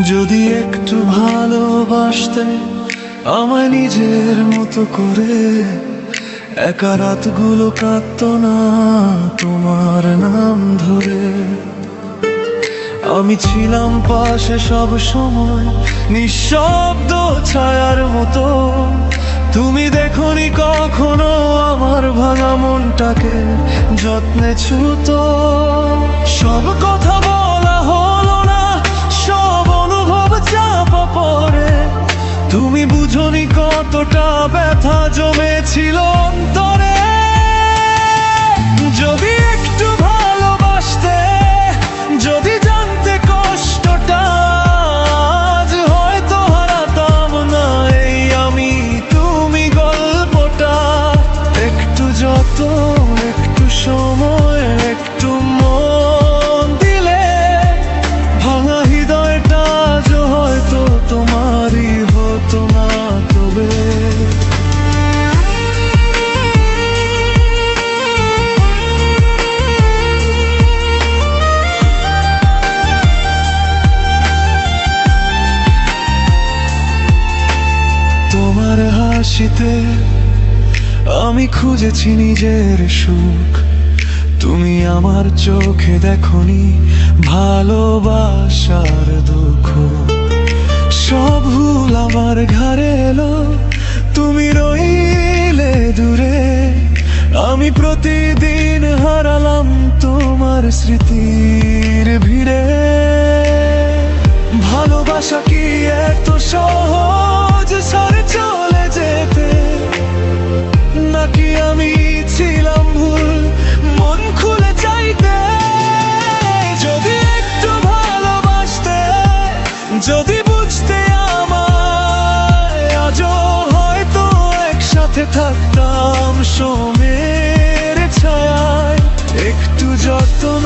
যদি একটু ভালোবাসতে আমায় নিজের মতো করে, একা রাতগুলো কাঁদতো না তোমার নাম ধরে। আমি ছিলাম পাশে সব সময়, নিঃশব্দ ছায়ার মতো। তুমি দেখোনি কখনো আমার ভাঙা মনটাকে যত্নে ছুতো। সব কথা বলা হলো না, সব অনুভব চাপা পড়ে। তুমি বুঝোনি কতটা ব্যথা জমেছিল অন্তরে। যদি একটু ভালোবাসতে, যদি জানতে কষ্টটা, আজ হয়তো হারাতাম না এই আমি তুমি গল্পটা। একটু যত, একটু সময়, একটু মন দিলে, ভাঙা হৃদয়টা আজ হয়তো তোমারই হতো না তবে। তোমার হাসিতে আমি খুঁজেছি নিজের সুখ। তুমি আমার চোখে দেখোনি ভালোবাসার দুঃখ। সব ভুল আমার ঘাড়ে এলো, তুমি রইলে দূরে। আমি প্রতিদিন হারালাম তোমার স্মৃতির ভিড়ে। ভালোবাসা কি এত সহজ ছেড়ে চলে যেতে, নাকি আমি ছিলাম ভুল মন খুলে চাইতে? যদি একটু ভালোবাসতে, যদি বুঝতে আমায়, আজও হয়তো একসাথে থাকতাম সোমের ছায়ায়। একটু যত্ন,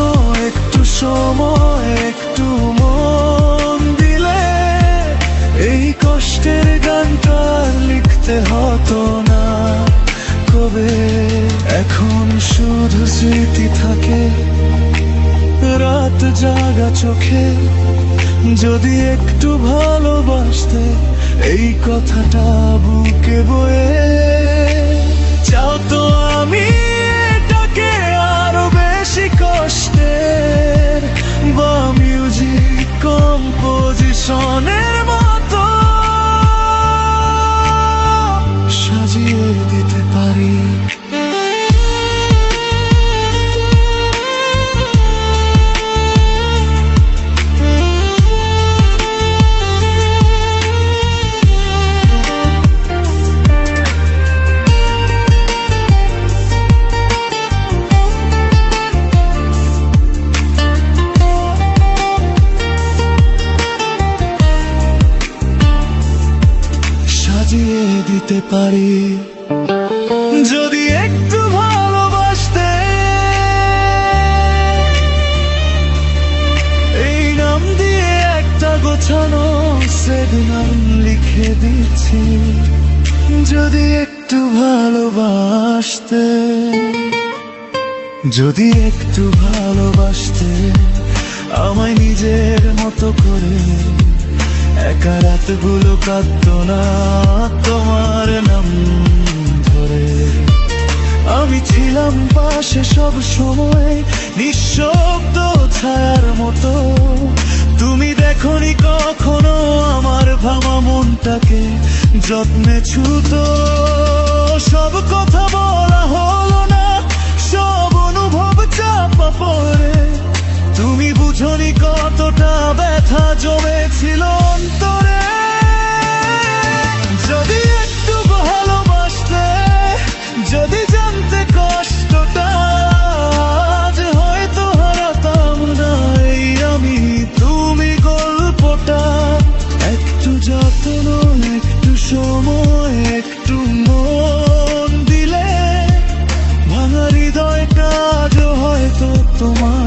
একটু সময়, একটু মন দিলে, এই কষ্টের গানটা লিখতে হতো না কবে। এখন শুধু স্মৃতি থাকে রাত জাগা চোখে। যদি একটু ভালোবাসতে, এই কথাটা বুকে বয়ে। চাও তো আমি এটাকে আরো বেশি কষ্টের, বা মিউজিক কম্পোজিশনের মতো সাজিয়ে দিতে পারি। সাজিয়ে দিতে পারি। যদি একটু ভালোবাসতে, এই নাম দিয়ে একটা গোছানো সেট নাম লিখে দিচ্ছি। যদি একটু ভালোবাসতে, যদি একটু ভালোবাসতে আমায় নিজের মতো করে, একা রাতগুলো কাঁদতো না তোমার নাম ধরে। আমি ছিলাম পাশে সব সময়, নিঃশব্দ ছায়ার মতো। তুমি দেখোনি কখনো আমার ভাঙা মনটাকে যত্নে ছুতো। সব কথা বলা হলো না, সব অনুভব চাপা পড়ে। তুমি বুঝোনি কতটা ব্যথা জমেছিল অন্তরে। যদি একটু ভালোবাসতে, যদি জানতে কষ্টটা, আজ হয়তো হারাতাম না এই আমি তুমি গল্পটা। একটু যত্ন, একটু সময়, একটু মন দিলে, ভাঙা হৃদয়টা আজ হয়তো তোমার